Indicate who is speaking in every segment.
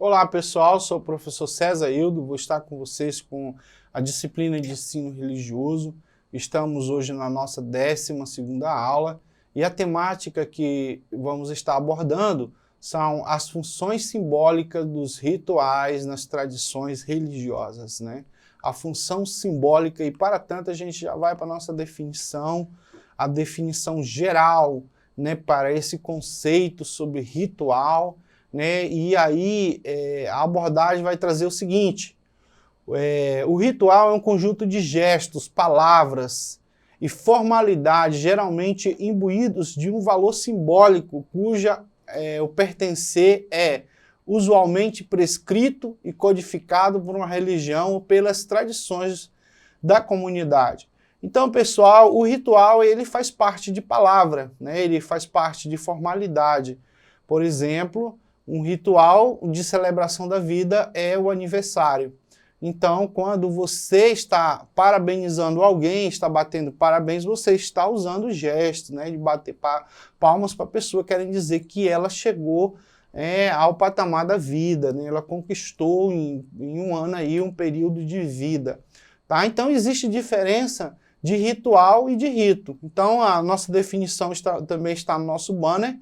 Speaker 1: Olá pessoal, sou o professor César Hildo, vou estar com vocês com a disciplina de ensino religioso. Estamos hoje na nossa 12ª aula e a temática que vamos estar abordando são as funções simbólicas dos rituais nas tradições religiosas, né? A função simbólica, e para tanto a gente já vai para a nossa definição, a definição geral, né, para esse conceito sobre ritual, né? E aí a abordagem vai trazer o seguinte: o ritual é um conjunto de gestos, palavras e formalidades, geralmente imbuídos de um valor simbólico, cuja o pertencer é usualmente prescrito e codificado por uma religião ou pelas tradições da comunidade. Então, pessoal, o ritual ele faz parte de palavra, né? Ele faz parte de formalidade. Por exemplo, um ritual de celebração da vida é o aniversário. Então, quando você está parabenizando alguém, está batendo parabéns, você está usando gestos, né, de bater palmas para a pessoa, querem dizer que ela chegou ao patamar da vida, né? Ela conquistou em um ano aí um período de vida. Tá? Então, existe diferença de ritual e de rito. Então, a nossa definição também está no nosso banner,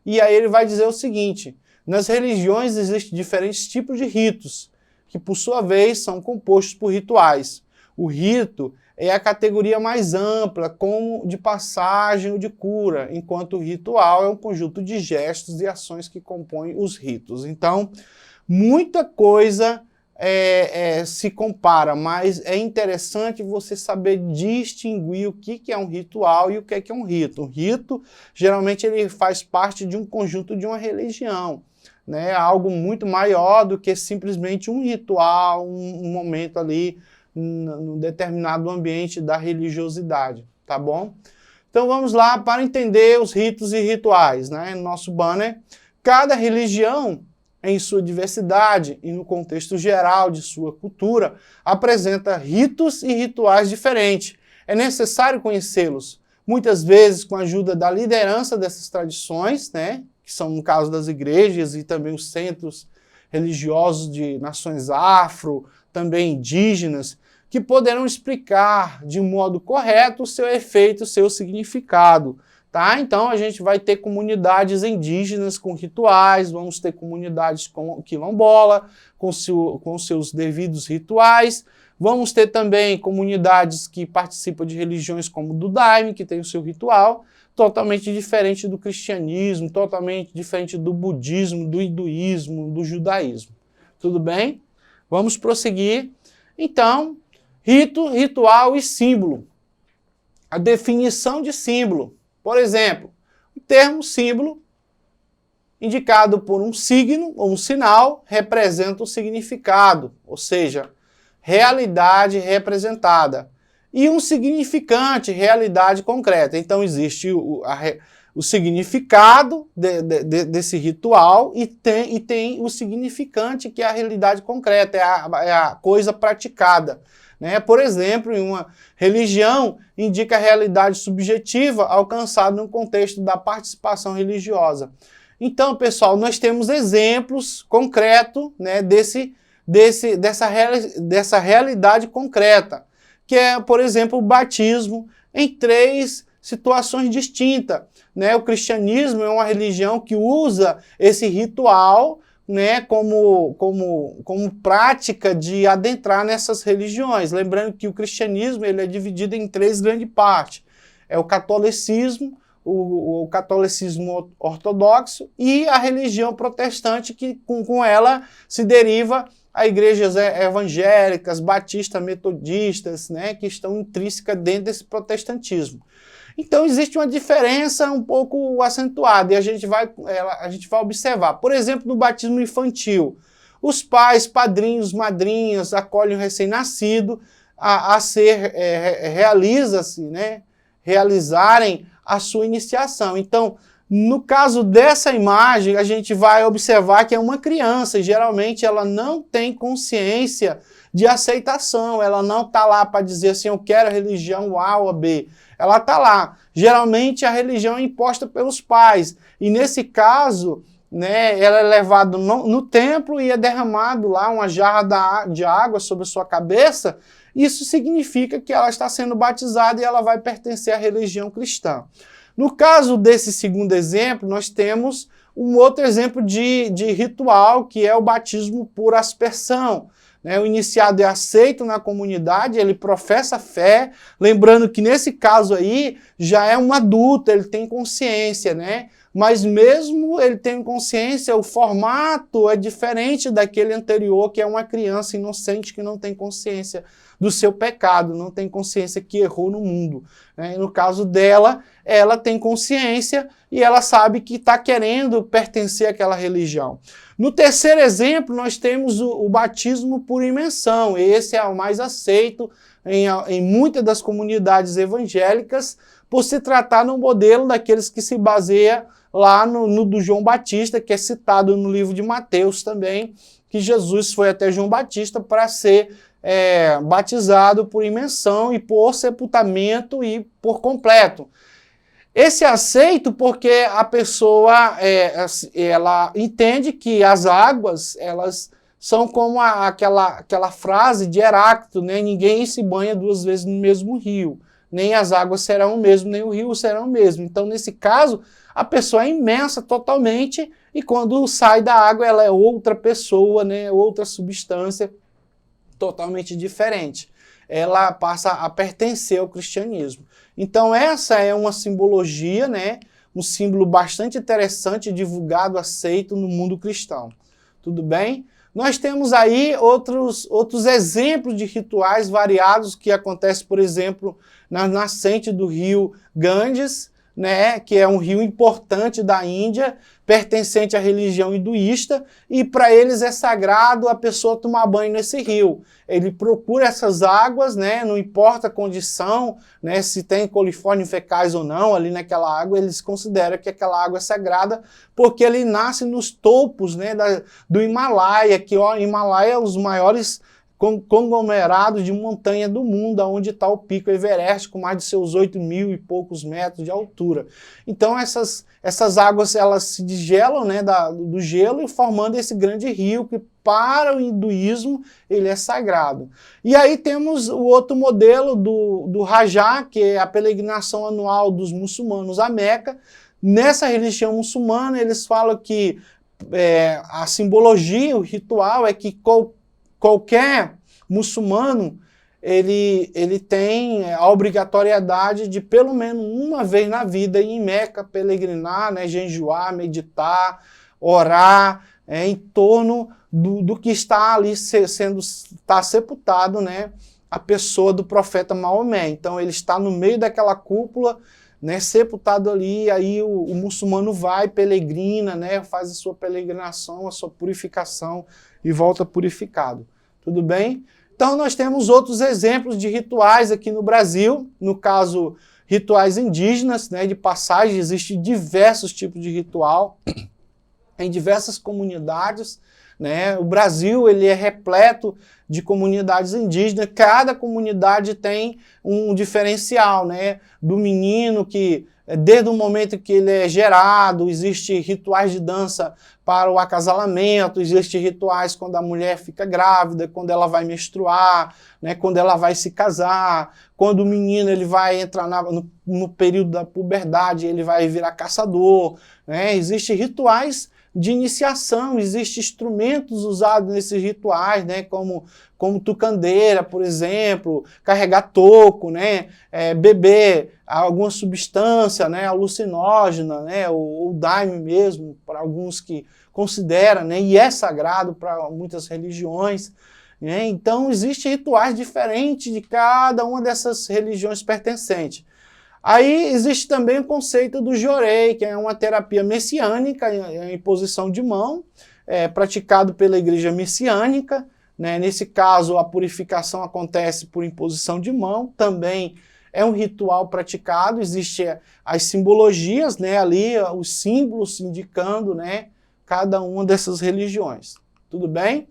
Speaker 1: e aí ele vai dizer o seguinte: nas religiões existem diferentes tipos de ritos, que por sua vez são compostos por rituais. O rito é a categoria mais ampla, como de passagem ou de cura, enquanto o ritual é um conjunto de gestos e ações que compõem os ritos. Então, muita coisa se compara, mas é interessante você saber distinguir o que é um ritual e o que é um rito. O rito, geralmente, ele faz parte de um conjunto de uma religião, né? Algo muito maior do que simplesmente um ritual, um momento ali, num determinado ambiente da religiosidade, tá bom? Então vamos lá para entender os ritos e rituais, né? No nosso banner, cada religião, em sua diversidade e no contexto geral de sua cultura, apresenta ritos e rituais diferentes. É necessário conhecê-los, muitas vezes com a ajuda da liderança dessas tradições, né, que são no caso das igrejas e também os centros religiosos de nações afro, também indígenas, que poderão explicar de modo correto o seu efeito, o seu significado. Tá? Então a gente vai ter comunidades indígenas com rituais, vamos ter comunidades com quilombola, com seus devidos rituais, vamos ter também comunidades que participam de religiões como o do Daime, que tem o seu ritual, totalmente diferente do cristianismo, totalmente diferente do budismo, do hinduísmo, do judaísmo. Tudo bem? Vamos prosseguir. Então, rito, ritual e símbolo. A definição de símbolo. Por exemplo, o termo símbolo, indicado por um signo ou um sinal, representa o significado, ou seja, realidade representada. E um significante, realidade concreta. Então existe o significado desse ritual e tem o significante, que é a realidade concreta, é a coisa praticada. Né? Por exemplo, em uma religião, indica a realidade subjetiva alcançada no contexto da participação religiosa. Então, pessoal, nós temos exemplos concretos, né, dessa realidade concreta, que é, por exemplo, o batismo em 3 situações distintas. Né? O cristianismo é uma religião que usa esse ritual, né, como prática de adentrar nessas religiões. Lembrando que o cristianismo ele é dividido em 3 grandes partes. É o catolicismo, o catolicismo ortodoxo e a religião protestante, que com ela se deriva a igrejas evangélicas, batistas, metodistas, né, que estão intrínsecas dentro desse protestantismo. Então existe uma diferença um pouco acentuada e a gente vai observar. Por exemplo, no batismo infantil, os pais, padrinhos, madrinhas acolhem o recém-nascido realizarem a sua iniciação. Então, no caso dessa imagem, a gente vai observar que é uma criança e geralmente ela não tem consciência de aceitação, ela não está lá para dizer assim, eu quero a religião A ou B. Ela está lá. Geralmente a religião é imposta pelos pais. E nesse caso, né, ela é levada no templo e é derramado lá uma jarra de água sobre a sua cabeça, isso significa que ela está sendo batizada e ela vai pertencer à religião cristã. No caso desse segundo exemplo, nós temos um outro exemplo de ritual, que é o batismo por aspersão. O iniciado é aceito na comunidade, ele professa fé, lembrando que nesse caso aí já é um adulto, ele tem consciência, né? Mas mesmo ele tendo consciência, o formato é diferente daquele anterior, que é uma criança inocente que não tem consciência do seu pecado, não tem consciência que errou no mundo. No caso dela, ela tem consciência e ela sabe que está querendo pertencer àquela religião. No terceiro exemplo, nós temos o batismo por imersão. Esse é o mais aceito em muitas das comunidades evangélicas, por se tratar de um modelo daqueles que se baseia lá no do João Batista, que é citado no livro de Mateus também, que Jesus foi até João Batista para ser batizado por imersão e por sepultamento e por completo. Esse é aceito porque a pessoa ela entende que as águas elas são como aquela frase de Heráclito, né? Ninguém se banha duas vezes no mesmo rio. Nem as águas serão o mesmo, nem o rio será o mesmo. Então, nesse caso, a pessoa é imersa totalmente e quando sai da água ela é outra pessoa, né? Outra substância totalmente diferente. Ela passa a pertencer ao cristianismo. Então essa é uma simbologia, né? Um símbolo bastante interessante, divulgado, aceito no mundo cristão. Tudo bem? Nós temos aí outros exemplos de rituais variados que acontecem, por exemplo, na nascente do rio Ganges, né, que é um rio importante da Índia, pertencente à religião hinduísta, e para eles é sagrado a pessoa tomar banho nesse rio. Ele procura essas águas, né, não importa a condição, né, se tem coliformes fecais ou não ali naquela água, eles consideram que aquela água é sagrada, porque ele nasce nos topos, né, do Himalaia, que o Himalaia é os maiores conglomerados de montanha do mundo, onde está o Pico Everest, com mais de seus 8.000 e poucos metros de altura. Então essas águas elas se desgelam, né, do gelo, e formando esse grande rio que para o hinduísmo ele é sagrado. E aí temos o outro modelo do Rajá, que é a peregrinação anual dos muçulmanos a Meca. Nessa religião muçulmana eles falam que a simbologia, o ritual é que qualquer muçulmano, ele tem a obrigatoriedade de pelo menos uma vez na vida ir em Meca, peregrinar, né, jejuar, meditar, orar, em torno do que está ali está sepultado, né, a pessoa do profeta Maomé. Então ele está no meio daquela cúpula, né, sepultado ali, aí o muçulmano vai, peregrina, né, faz a sua peregrinação, a sua purificação e volta purificado. Tudo bem? Então nós temos outros exemplos de rituais aqui no Brasil, no caso rituais indígenas, né, de passagem, existem diversos tipos de ritual em diversas comunidades, né? O Brasil ele é repleto de comunidades indígenas, cada comunidade tem um diferencial, né? Do menino que, desde o momento que ele é gerado, existe rituais de dança para o acasalamento, existem rituais quando a mulher fica grávida, quando ela vai menstruar, né? Quando ela vai se casar, quando o menino ele vai entrar no período da puberdade, ele vai virar caçador, né? Existem rituais de iniciação, existem instrumentos usados nesses rituais, né, como tucandeira, por exemplo, carregar toco, né, beber alguma substância, né, alucinógena, né, ou daime mesmo, para alguns que consideram, né, e é sagrado para muitas religiões. Né, então existem rituais diferentes de cada uma dessas religiões pertencentes. Aí existe também o conceito do jorei, que é uma terapia messiânica, em posição de mão, praticado pela igreja messiânica, né? Nesse caso, a purificação acontece por imposição de mão, também é um ritual praticado, existem as simbologias, né? Ali, os símbolos indicando, né, cada uma dessas religiões. Tudo bem?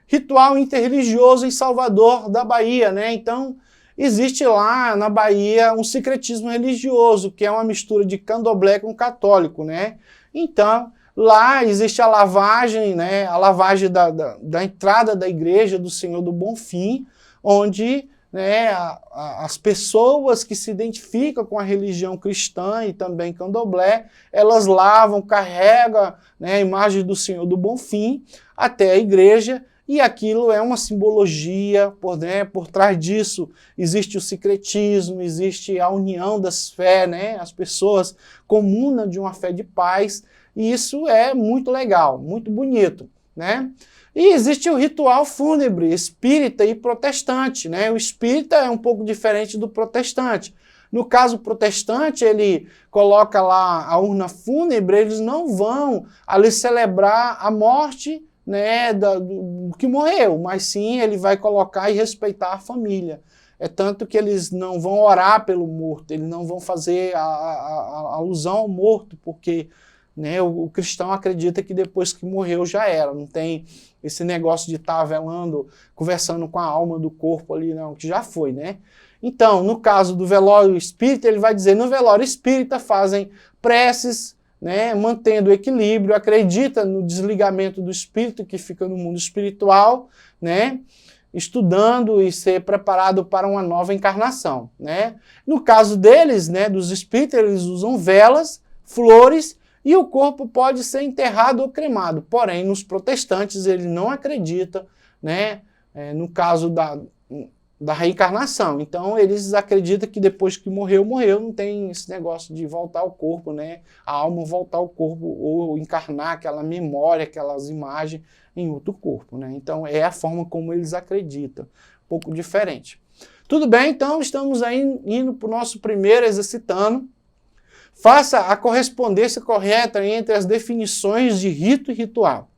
Speaker 1: Ritual interreligioso em Salvador da Bahia, né? Então, existe lá na Bahia um sincretismo religioso, que é uma mistura de candomblé com católico, né? Então, Lá existe a lavagem, né, a lavagem da entrada da igreja do Senhor do Bonfim, onde, né, as pessoas que se identificam com a religião cristã e também candomblé, elas lavam, carregam, né, a imagem do Senhor do Bonfim até a igreja, e aquilo é uma simbologia, por trás disso existe o secretismo, existe a união das fés, né, as pessoas comunam de uma fé de paz, e isso é muito legal, muito bonito, né? E existe o ritual fúnebre, espírita e protestante, né? O espírita é um pouco diferente do protestante. No caso protestante, ele coloca lá a urna fúnebre, eles não vão ali celebrar a morte, né, do que morreu, mas sim ele vai colocar e respeitar a família. É tanto que eles não vão orar pelo morto, eles não vão fazer a alusão ao morto, porque, né, o cristão acredita que depois que morreu já era, não tem esse negócio de estar velando, conversando com a alma do corpo ali, não, que já foi, né? Então, no caso do velório espírita, ele vai dizer, no velório espírita fazem preces, né, mantendo o equilíbrio, acredita no desligamento do espírito que fica no mundo espiritual, né, estudando e ser preparado para uma nova encarnação, né? No caso deles, né, dos espíritas, eles usam velas, flores, e o corpo pode ser enterrado ou cremado. Porém, nos protestantes, eles não acreditam, né, no caso da reencarnação. Então, eles acreditam que depois que morreu, não tem esse negócio de voltar ao corpo, né, a alma voltar ao corpo ou encarnar aquela memória, aquelas imagens em outro corpo, né? Então, é a forma como eles acreditam, um pouco diferente. Tudo bem? Então, estamos aí indo para o nosso primeiro exercitando. Faça a correspondência correta entre as definições de rito e ritual.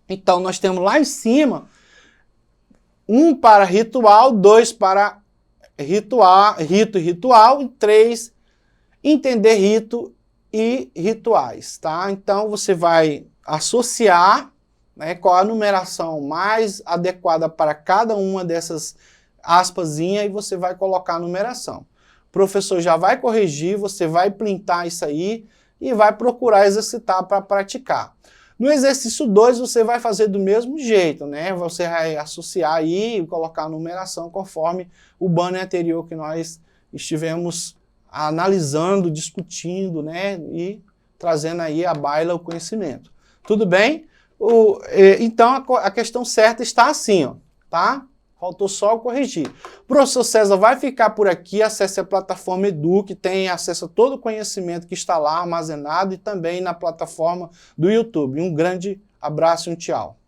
Speaker 1: Então, nós temos lá em cima, 1 para ritual, 2 para rito e ritual, e 3, entender rito e rituais, tá? Então, você vai associar, né, qual a numeração mais adequada para cada uma dessas aspasinhas e você vai colocar a numeração. O professor já vai corrigir, você vai printar isso aí e vai procurar exercitar para praticar. No exercício 2 você vai fazer do mesmo jeito, né? Você vai associar aí e colocar a numeração conforme o banner anterior que nós estivemos analisando, discutindo, né? E trazendo aí à baila o conhecimento. Tudo bem? Então a questão certa está assim, ó, tá? Faltou só corrigir. O professor César vai ficar por aqui, acesse a plataforma Edu, que tem acesso a todo o conhecimento que está lá armazenado e também na plataforma do YouTube. Um grande abraço e um tchau.